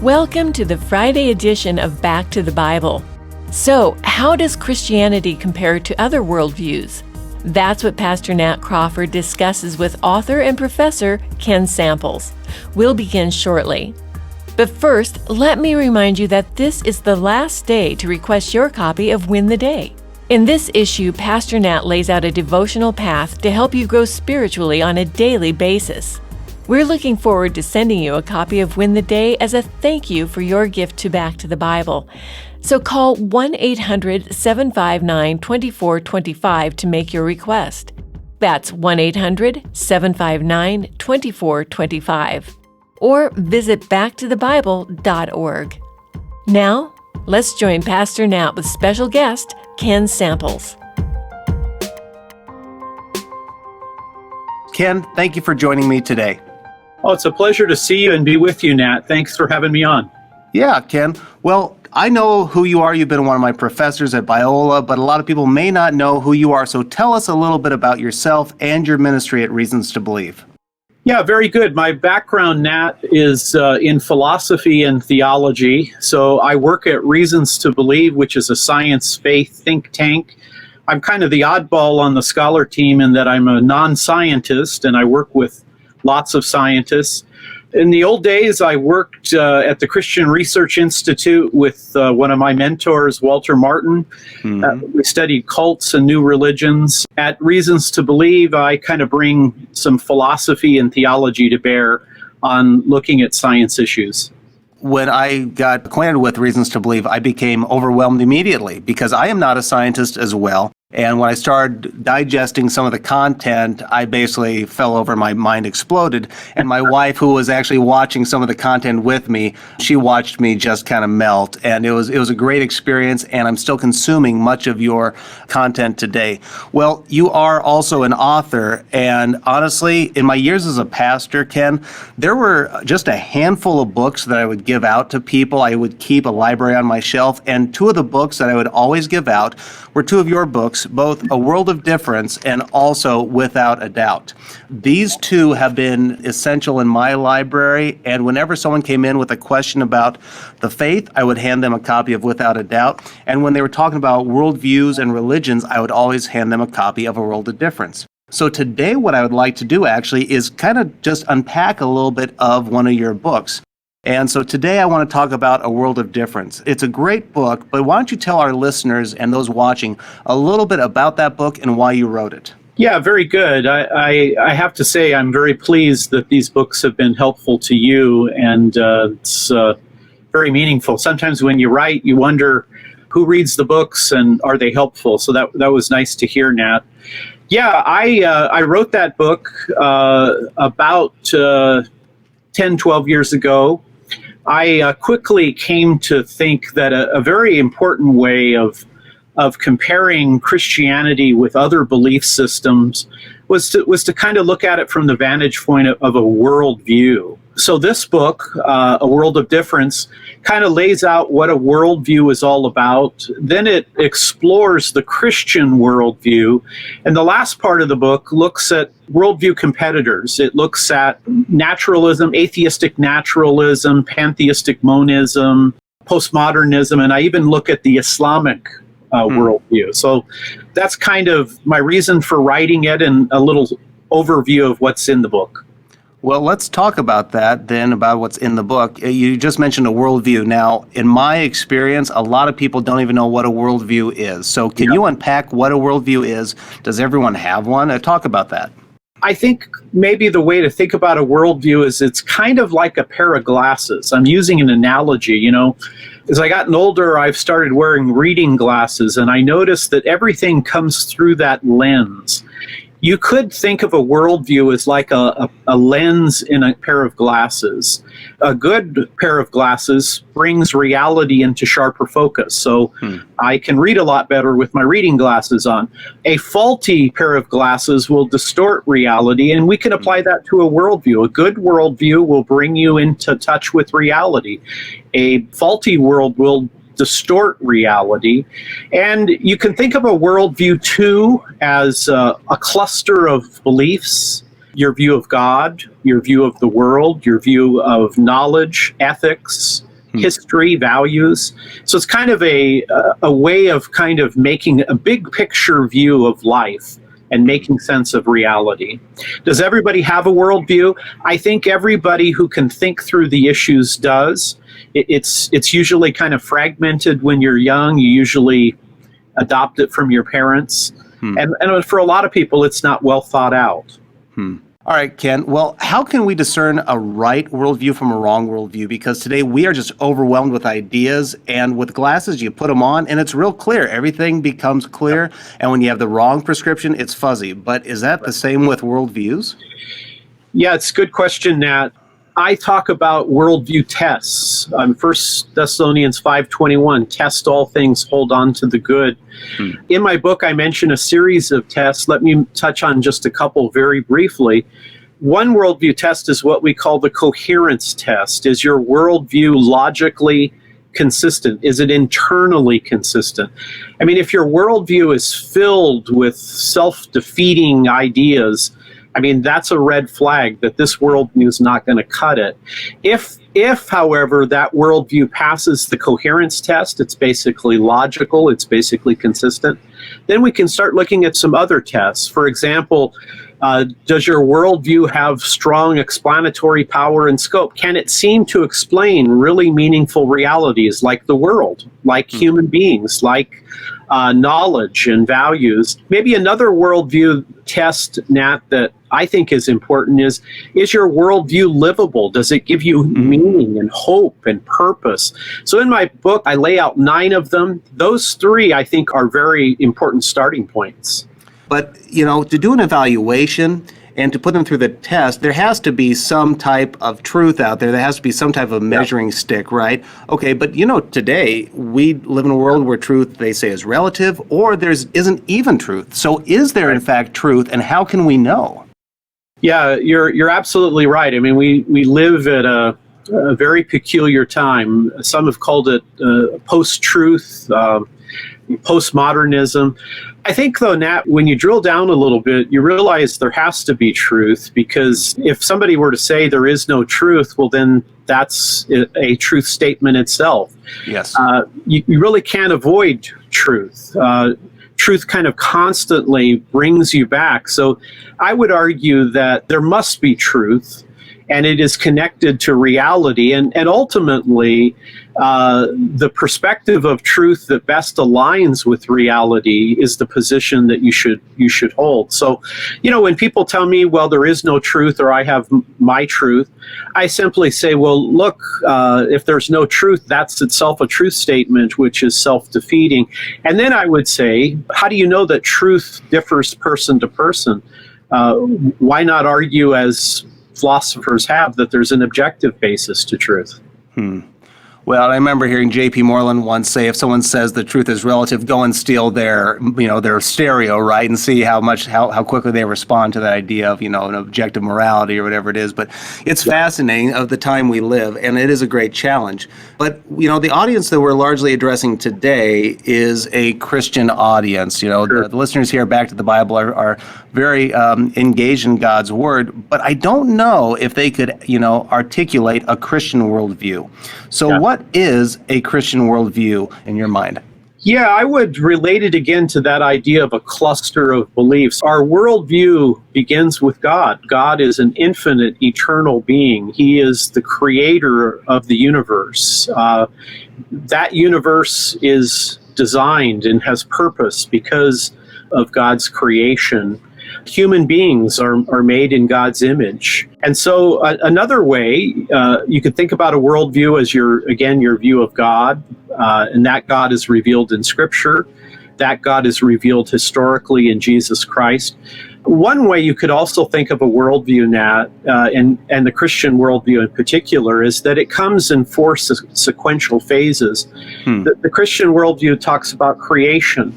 Welcome to the Friday edition of Back to the Bible. So, how does Christianity compare to other worldviews? That's what Pastor Nat Crawford discusses with author and professor Ken Samples. We'll begin shortly. But first, let me remind you that this is the last day to request your copy of Win the Day. In this issue, Pastor Nat lays out a devotional path to help you grow spiritually on a daily basis. We're looking forward to sending you a copy of Win the Day as a thank you for your gift to Back to the Bible. So call 1-800-759-2425 to make your request. That's 1-800-759-2425. Or visit backtothebible.org. Now, let's join Pastor Nat with special guest Ken Samples. Ken, thank you for joining me today. Oh, it's a pleasure to see you and be with you, Nat. Thanks for having me on. Yeah, Ken. Well, I know who you are. You've been one of my professors at Biola, but a lot of people may not know who you are. So tell us a little bit about yourself and your ministry at Reasons to Believe. Yeah, very good. My background, Nat, is in philosophy and theology. So I work at Reasons to Believe, which is a science-faith think tank. I'm kind of the oddball on the scholar team in that I'm a non-scientist and I work with lots of scientists. In the old days, I worked at the Christian Research Institute with one of my mentors, Walter Martin. We studied cults and new religions. At Reasons to Believe, I kind of bring some philosophy and theology to bear on looking at science issues. When I got acquainted with Reasons to Believe, I became overwhelmed immediately because I am not a scientist as well. And when I started digesting some of the content, I basically fell over, my mind exploded. And my wife, who was actually watching some of the content with me, she watched me just kind of melt. And it was a great experience, and I'm still consuming much of your content today. Well, you are also an author, and honestly, in my years as a pastor, Ken, there were just a handful of books that I would give out to people. I would keep a library on my shelf, and two of the books that I would always give out were two of your books, both A World of Difference and also Without a Doubt. These two have been essential in my library, and whenever someone came in with a question about the faith, I would hand them a copy of Without a Doubt. And when they were talking about worldviews and religions, I would always hand them a copy of A World of Difference. So today what I would like to do actually is kind of just unpack a little bit of one of your books. And so today I want to talk about A World of Difference. It's a great book, but why don't you tell our listeners and those watching a little bit about that book and why you wrote it? Yeah, very good. I have to say I'm very pleased that these books have been helpful to you, and it's very meaningful. Sometimes when you write, you wonder who reads the books and are they helpful? So that was nice to hear, Nat. Yeah, I wrote that book about 10, 12 years ago. I quickly came to think that a very important way of comparing Christianity with other belief systems was to kind of look at it from the vantage point of a worldview. So this book, A World of Difference, kind of lays out what a worldview is all about. Then it explores the Christian worldview. And the last part of the book looks at worldview competitors. It looks at naturalism, atheistic naturalism, pantheistic monism, postmodernism, and I even look at the Islamic worldview. So that's kind of my reason for writing it and a little overview of what's in the book. Well, let's talk about that then, about what's in the book. You just mentioned a worldview. Now, in my experience, a lot of people don't even know what a worldview is. So can you unpack what a worldview is? Does everyone have one? Talk about that. I think maybe the way to think about a worldview is it's kind of like a pair of glasses. I'm using an analogy, As I gotten older, I've started wearing reading glasses, and I noticed that everything comes through that lens. You could think of a worldview as like a lens in a pair of glasses. A good pair of glasses brings reality into sharper focus, so I can read a lot better with my reading glasses on. A faulty pair of glasses will distort reality, and we can apply that to a worldview. A good worldview will bring you into touch with reality. A faulty world will distort reality. And you can think of a worldview too as a cluster of beliefs, your view of God, your view of the world, your view of knowledge, ethics, history, values. So it's kind of a way of kind of making a big picture view of life and making sense of reality. Does everybody have a worldview? I think everybody who can think through the issues does. It's usually kind of fragmented when you're young. You usually adopt it from your parents. And for a lot of people, it's not well thought out. All right, Ken. Well, how can we discern a right worldview from a wrong worldview? Because today we are just overwhelmed with ideas, and with glasses, you put them on, and it's real clear. Everything becomes clear, and when you have the wrong prescription, it's fuzzy. But is that the same with worldviews? Yeah, it's a good question, Nat. I talk about worldview tests. 1 Thessalonians 5:21, test all things, hold on to the good. In my book, I mention a series of tests. Let me touch on just a couple very briefly. One worldview test is what we call the coherence test. Is your worldview logically consistent? Is it internally consistent? I mean, if your worldview is filled with self-defeating ideas, I mean, that's a red flag that this worldview is not going to cut it. If, however, that worldview passes the coherence test, it's basically logical, it's basically consistent, then we can start looking at some other tests. For example, does your worldview have strong explanatory power and scope? Can it seem to explain really meaningful realities like the world, like human beings, like knowledge and values? Maybe another worldview test, Nat, that I think is important is your worldview livable? Does it give you meaning and hope and purpose? So in my book, I lay out 9 of them. Those 3, I think, are very important starting points. But, to do an evaluation and to put them through the test, there has to be some type of truth out there. There has to be some type of measuring stick, right? Okay, but today we live in a world where truth, they say, is relative, or there isn't even truth. So is there, in fact, truth, and how can we know? Yeah, you're absolutely right. I mean, we live at a very peculiar time. Some have called it post-truth, postmodernism. I think, though, Nat, when you drill down a little bit, you realize there has to be truth, because if somebody were to say there is no truth, well, then that's a truth statement itself. Yes. You really can't avoid truth. Truth kind of constantly brings you back. So I would argue that there must be truth, and it is connected to reality. And ultimately, the perspective of truth that best aligns with reality is the position that you should hold. So, when people tell me, well, there is no truth, or I have my truth, I simply say, well, look, if there's no truth, that's itself a truth statement, which is self-defeating. And then I would say, how do you know that truth differs person to person? Why not argue, as philosophers have, that there's an objective basis to truth? Well, I remember hearing J.P. Moreland once say, if someone says the truth is relative, go and steal their stereo, right, and see how quickly they respond to that idea of, an objective morality or whatever it is. But it's fascinating of the time we live, and it is a great challenge. But, the audience that we're largely addressing today is a Christian audience. Sure. The listeners here Back to the Bible are very engaged in God's Word, but I don't know if they could, articulate a Christian worldview. So what is a Christian worldview in your mind? Yeah, I would relate it again to that idea of a cluster of beliefs. Our worldview begins with God. God is an infinite, eternal being. He is the creator of the universe. That universe is designed and has purpose because of God's creation. Human beings are made in God's image. And so another way, you could think about a worldview as your view of God, and that God is revealed in Scripture. That God is revealed historically in Jesus Christ. One way you could also think of a worldview, Nat, and the Christian worldview in particular, is that it comes in 4 sequential phases. The Christian worldview talks about creation,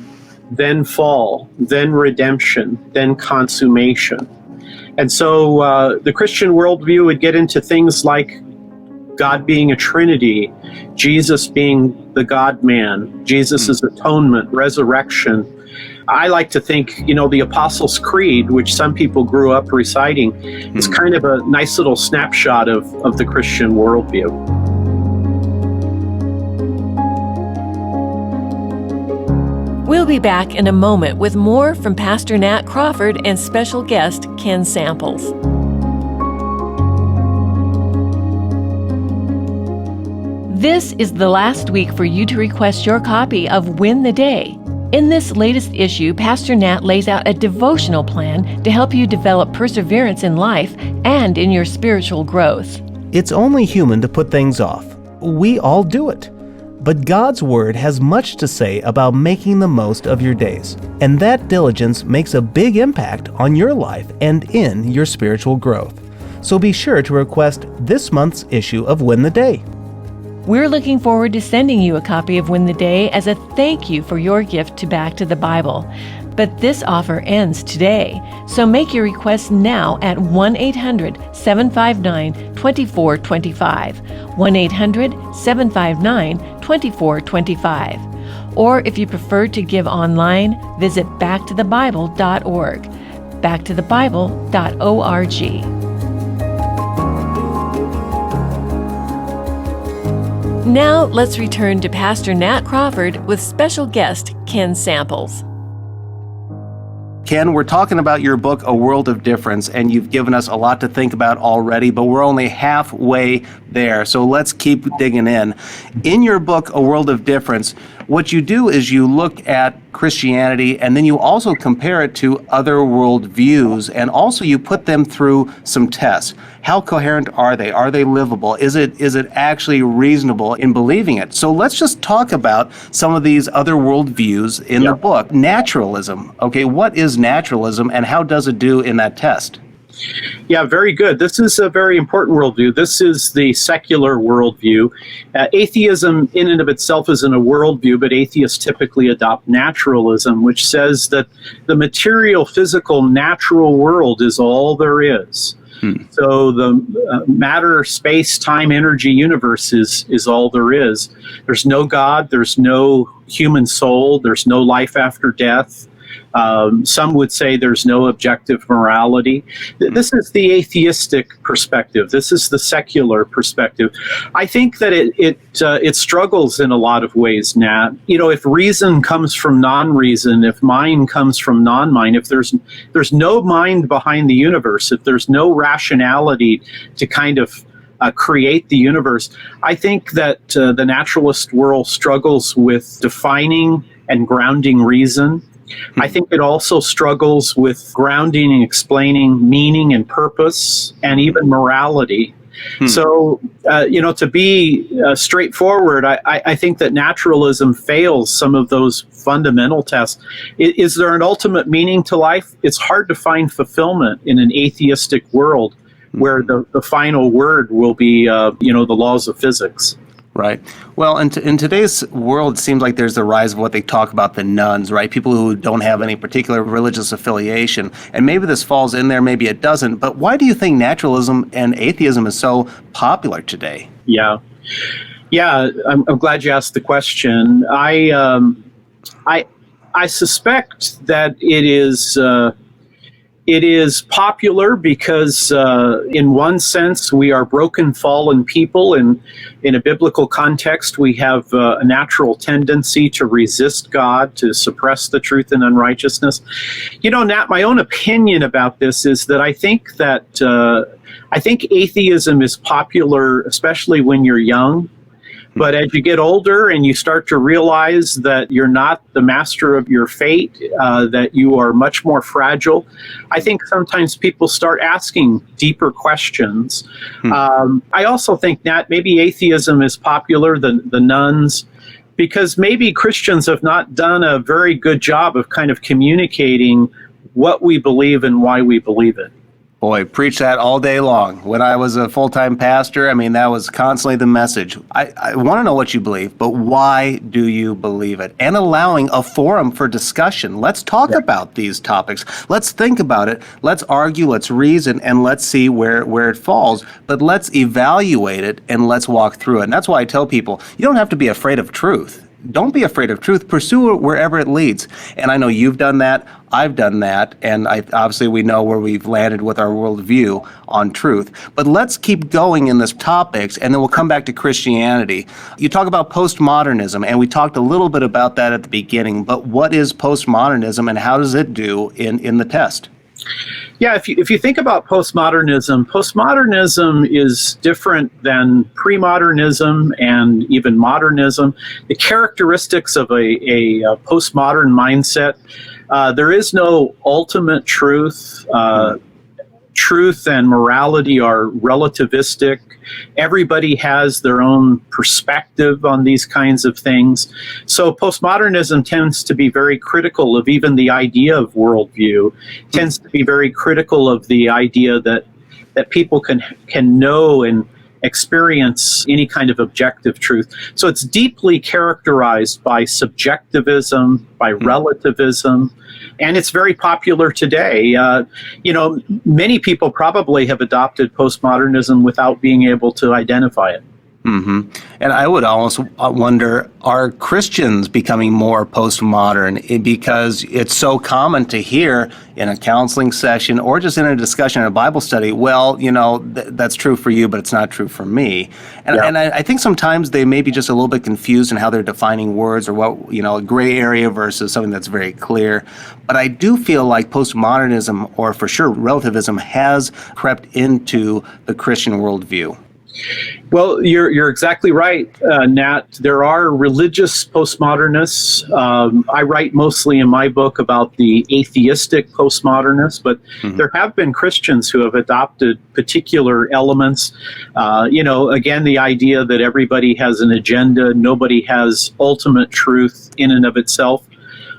then fall, then redemption, then consummation. And so the Christian worldview would get into things like God being a Trinity, Jesus being the God-man, Jesus' atonement, resurrection. I like to think, the Apostles' Creed, which some people grew up reciting, is kind of a nice little snapshot of the Christian worldview. We'll be back in a moment with more from Pastor Nat Crawford and special guest Ken Samples. This is the last week for you to request your copy of Win the Day. In this latest issue, Pastor Nat lays out a devotional plan to help you develop perseverance in life and in your spiritual growth. It's only human to put things off. We all do it. But God's Word has much to say about making the most of your days, and that diligence makes a big impact on your life and in your spiritual growth. So be sure to request this month's issue of Win the Day. We're looking forward to sending you a copy of Win the Day as a thank you for your gift to Back to the Bible. But this offer ends today, so make your request now at 1-800-759-2425, 1-800-759-2425. Or if you prefer to give online, visit backtothebible.org, backtothebible.org. Now let's return to Pastor Nat Crawford with special guest Ken Samples. Ken, we're talking about your book, A World of Difference, and you've given us a lot to think about already, but we're only halfway there, so let's keep digging in. In your book, A World of Difference, what you do is you look at Christianity, and then you also compare it to other worldviews, and also you put them through some tests. How coherent are they? Are they livable? Is it actually reasonable in believing it? So let's just talk about some of these other worldviews in the book. Naturalism. Okay, what is naturalism, and how does it do in that test? Yeah, very good. This is a very important worldview. This is the secular worldview. Atheism in and of itself isn't a worldview, but atheists typically adopt naturalism, which says that the material, physical, natural world is all there is. So the matter, space, time, energy universe is all there is. There's no God, there's no human soul, there's no life after death. Some would say there's no objective morality. This is the atheistic perspective. This is the secular perspective. I think that it struggles in a lot of ways, Nat. You know, if reason comes from non-reason, if mind comes from non-mind, if there's no mind behind the universe, if there's no rationality to kind of create the universe, I think that the naturalist world struggles with defining and grounding reason. I think it also struggles with grounding and explaining meaning and purpose and even morality. So, to be straightforward, I think that naturalism fails some of those fundamental tests. Is there an ultimate meaning to life? It's hard to find fulfillment in an atheistic world where the final word will be, the laws of physics. Right. Well, in today's world, it seems like there's the rise of what they talk about the nones, right? People who don't have any particular religious affiliation. And maybe this falls in there, maybe it doesn't. But why do you think naturalism and atheism is so popular today? Yeah, I'm glad you asked the question. I suspect that it is popular because, in one sense, we are broken, fallen people, and in a biblical context, we have a natural tendency to resist God, to suppress the truth and unrighteousness. You know, Nat, my own opinion about this is that I think atheism is popular, especially when you're young. But as you get older and you start to realize that you're not the master of your fate, that you are much more fragile, I think sometimes people start asking deeper questions. I also think, Nat, maybe atheism is popular, the nones, because maybe Christians have not done a very good job of kind of communicating what we believe and why we believe it. Boy, preach that all day long. When I was a full-time pastor, I mean, that was constantly the message. I want to know what you believe, but why do you believe it? And allowing a forum for discussion. Let's talk about these topics. Let's think about it. Let's argue, let's reason, and let's see where it falls. But let's evaluate it and let's walk through it. And that's why I tell people, you don't have to be afraid of truth. don't be afraid of truth. Pursue it wherever it leads. And I know you've done that. I've done that. And obviously we know where we've landed with our worldview on truth. But let's keep going in this topics, and then we'll come back to Christianity. You talk about postmodernism, and we talked a little bit about that at the beginning. But what is postmodernism, and how does it do in the test? Yeah, if you think about postmodernism is different than premodernism and even modernism. The characteristics of a postmodern mindset, there is no ultimate truth. Truth and morality are relativistic. Everybody has their own perspective on these kinds of things. So postmodernism tends to be very critical of even the idea of worldview, tends to be very critical of the idea that people can know and experience any kind of objective truth. So it's deeply characterized by subjectivism, by relativism, and it's very popular today. Many people probably have adopted postmodernism without being able to identify it. Mm-hmm. And I would almost wonder, are Christians becoming more postmodern? Because it's so common to hear in a counseling session or just in a discussion in a Bible study, well, that's true for you, but it's not true for me. And I think sometimes they may be just a little bit confused in how they're defining words, or what, a gray area versus something that's very clear. But I do feel like postmodernism, or for sure relativism, has crept into the Christian worldview. Well, you're exactly right, Nat. There are religious postmodernists. I write mostly in my book about the atheistic postmodernists, but there have been Christians who have adopted particular elements. Again, the idea that everybody has an agenda, nobody has ultimate truth in and of itself.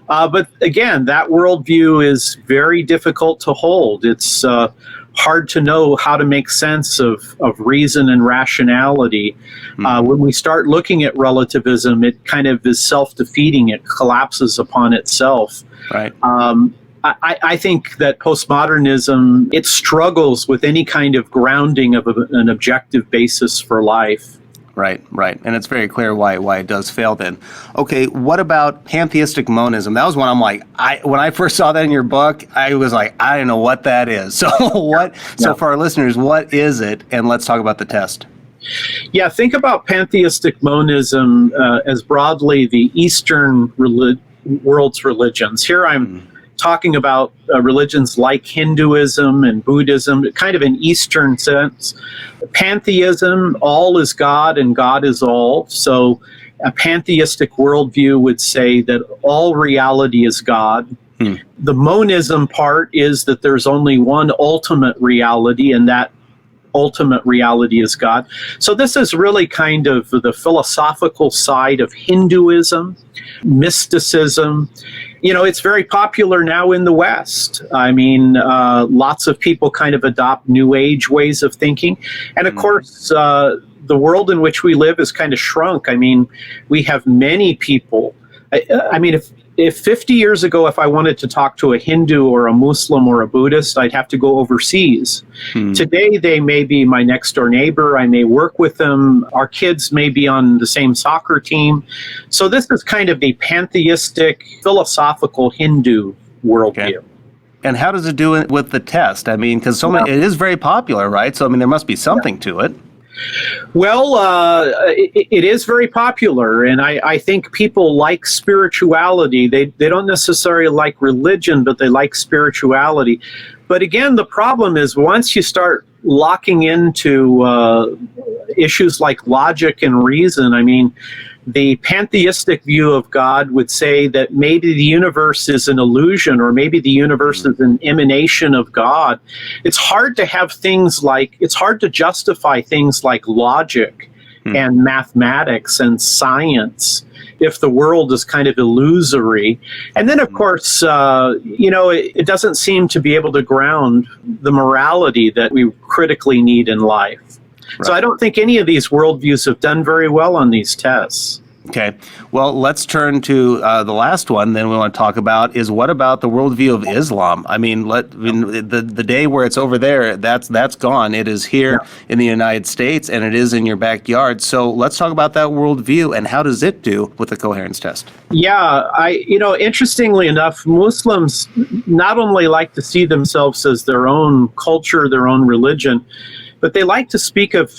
But again, that worldview is very difficult to hold. It's hard to know how to make sense of reason and rationality. When we start looking at relativism, it kind of is self-defeating. It collapses upon itself. Right. I think that postmodernism, it struggles with any kind of grounding of an objective basis for life. Right. And it's very clear why it does fail then. Okay, what about pantheistic monism? That was one when I first saw that in your book, I was like, I don't know what that is. So So for our listeners, what is it? And let's talk about the test. Yeah, think about pantheistic monism as broadly the Eastern world's religions. Here I'm talking about religions like Hinduism and Buddhism, kind of an Eastern sense. Pantheism, all is God and God is all. So a pantheistic worldview would say that all reality is God. The monism part is that there's only one ultimate reality, and that ultimate reality is God. So this is really kind of the philosophical side of Hinduism, mysticism. It's very popular now in the West. I mean, lots of people kind of adopt New Age ways of thinking. And of course, the world in which we live is kind of shrunk. I mean, we have many people. I mean, if 50 years ago, if I wanted to talk to a Hindu or a Muslim or a Buddhist, I'd have to go overseas. Today, they may be my next door neighbor. I may work with them. Our kids may be on the same soccer team. So this is kind of the pantheistic, philosophical Hindu worldview. Okay. And how does it do it with the test? I mean, because it is very popular, right? So, I mean, there must be something to it. Well, it is very popular, and I think people like spirituality. They don't necessarily like religion, but they like spirituality. But again, the problem is once you start locking into issues like logic and reason, I mean, the pantheistic view of God would say that maybe the universe is an illusion, or maybe the universe is an emanation of God. It's hard to justify things like logic and mathematics and science if the world is kind of illusory. And then, of course, it doesn't seem to be able to ground the morality that we critically need in life. Right. So I don't think any of these worldviews have done very well on these tests. Okay. Well, let's turn to the last one. Then we want to talk about is what about the worldview of Islam? I mean, the day where it's over there, that's gone. It is here in the United States, and it is in your backyard. So let's talk about that worldview and how does it do with the coherence test? Yeah, interestingly enough, Muslims not only like to see themselves as their own culture, their own religion, but they like to speak of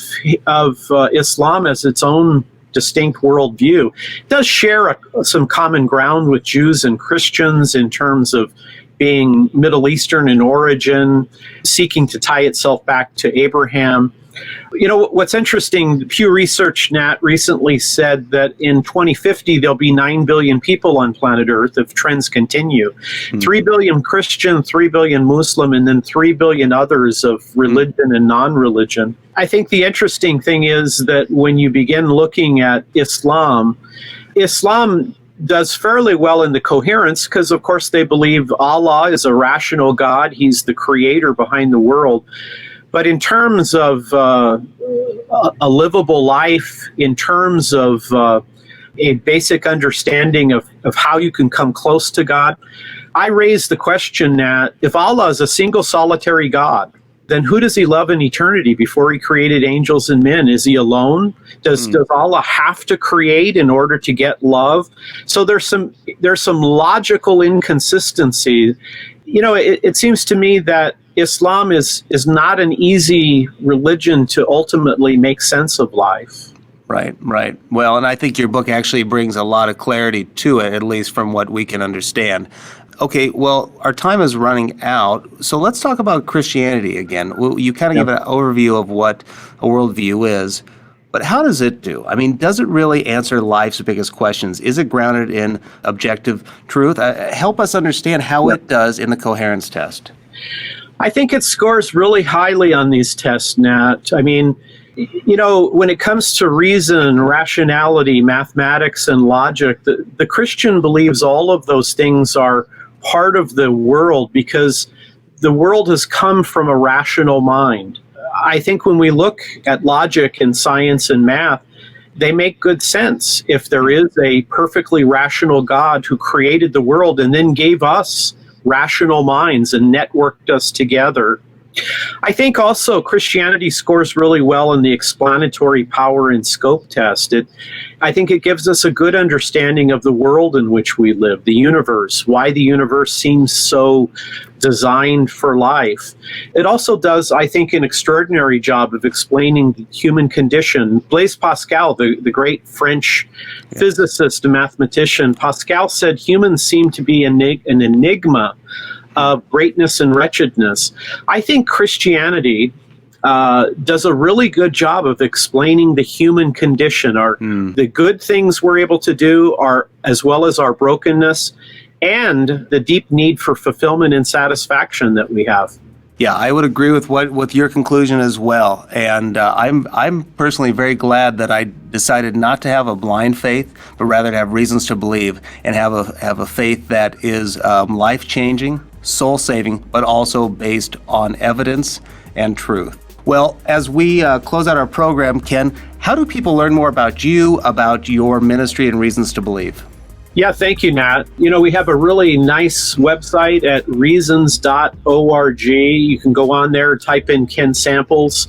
Islam as its own distinct worldview. It does share some common ground with Jews and Christians in terms of being Middle Eastern in origin, seeking to tie itself back to Abraham. You know, what's interesting, Pew Research, Nat, recently said that in 2050, there'll be 9 billion people on planet Earth if trends continue. 3 billion Christian, 3 billion Muslim, and then 3 billion others of religion and non-religion. I think the interesting thing is that when you begin looking at Islam does fairly well in the coherence because, of course, they believe Allah is a rational God. He's the creator behind the world. But in terms of a livable life, in terms of a basic understanding of how you can come close to God, I raise the question that if Allah is a single solitary God, then who does he love in eternity before he created angels and men? Is he alone? Does Allah have to create in order to get love? So there's some logical inconsistency. You know, it seems to me that Islam is not an easy religion to ultimately make sense of life. Right. Well, and I think your book actually brings a lot of clarity to it, at least from what we can understand. Okay, well, our time is running out, so let's talk about Christianity again. You kind of give an overview of what a worldview is, but how does it do? I mean, does it really answer life's biggest questions? Is it grounded in objective truth? Help us understand how it does in the coherence test. I think it scores really highly on these tests, Nat. I mean, you know, when it comes to reason, rationality, mathematics, and logic, the Christian believes all of those things are part of the world because the world has come from a rational mind. I think when we look at logic and science and math, they make good sense if there is a perfectly rational God who created the world and then gave us rational minds and networked us together. I think also Christianity scores really well in the explanatory power and scope test. I think it gives us a good understanding of the world in which we live, the universe, why the universe seems so designed for life. It also does, I think, an extraordinary job of explaining the human condition. Blaise Pascal, the great French physicist and mathematician, Pascal said humans seem to be an enigma of greatness and wretchedness. I think Christianity does a really good job of explaining the human condition, the good things we're able to do, as well as our brokenness, and the deep need for fulfillment and satisfaction that we have. Yeah, I would agree with your conclusion as well. And I'm personally very glad that I decided not to have a blind faith, but rather to have reasons to believe and have a faith that is life-changing, soul-saving, but also based on evidence and truth. Well, as we close out our program, Ken, how do people learn more about you, about your ministry and reasons to believe? Yeah, thank you, Nat. You know, we have a really nice website at reasons.org. You can go on there, type in Ken Samples.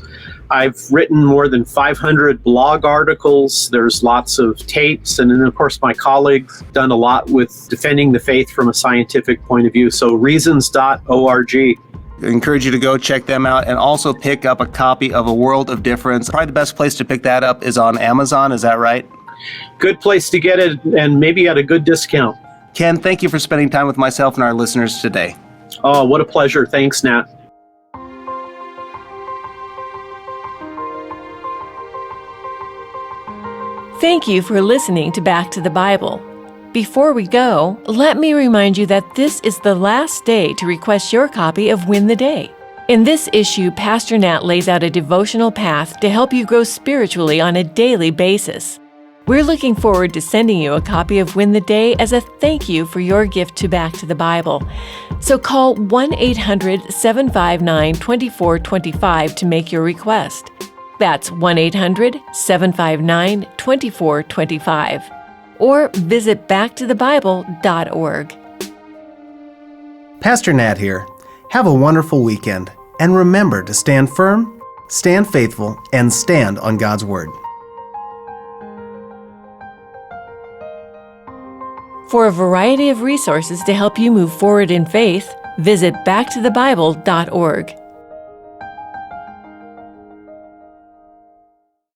I've written more than 500 blog articles. There's lots of tapes. And then, of course, my colleagues done a lot with defending the faith from a scientific point of view. So reasons.org. I encourage you to go check them out and also pick up a copy of A World of Difference. Probably the best place to pick that up is on Amazon. Is that right? Good place to get it, and maybe at a good discount. Ken, thank you for spending time with myself and our listeners today. Oh, what a pleasure. Thanks, Nat. Thank you for listening to Back to the Bible. Before we go, let me remind you that this is the last day to request your copy of Win the Day. In this issue, Pastor Nat lays out a devotional path to help you grow spiritually on a daily basis. We're looking forward to sending you a copy of Win the Day as a thank you for your gift to Back to the Bible. So call 1-800-759-2425 to make your request. That's 1-800-759-2425. or visit backtothebible.org. Pastor Nat here. Have a wonderful weekend, and remember to stand firm, stand faithful, and stand on God's Word. For a variety of resources to help you move forward in faith, visit backtothebible.org.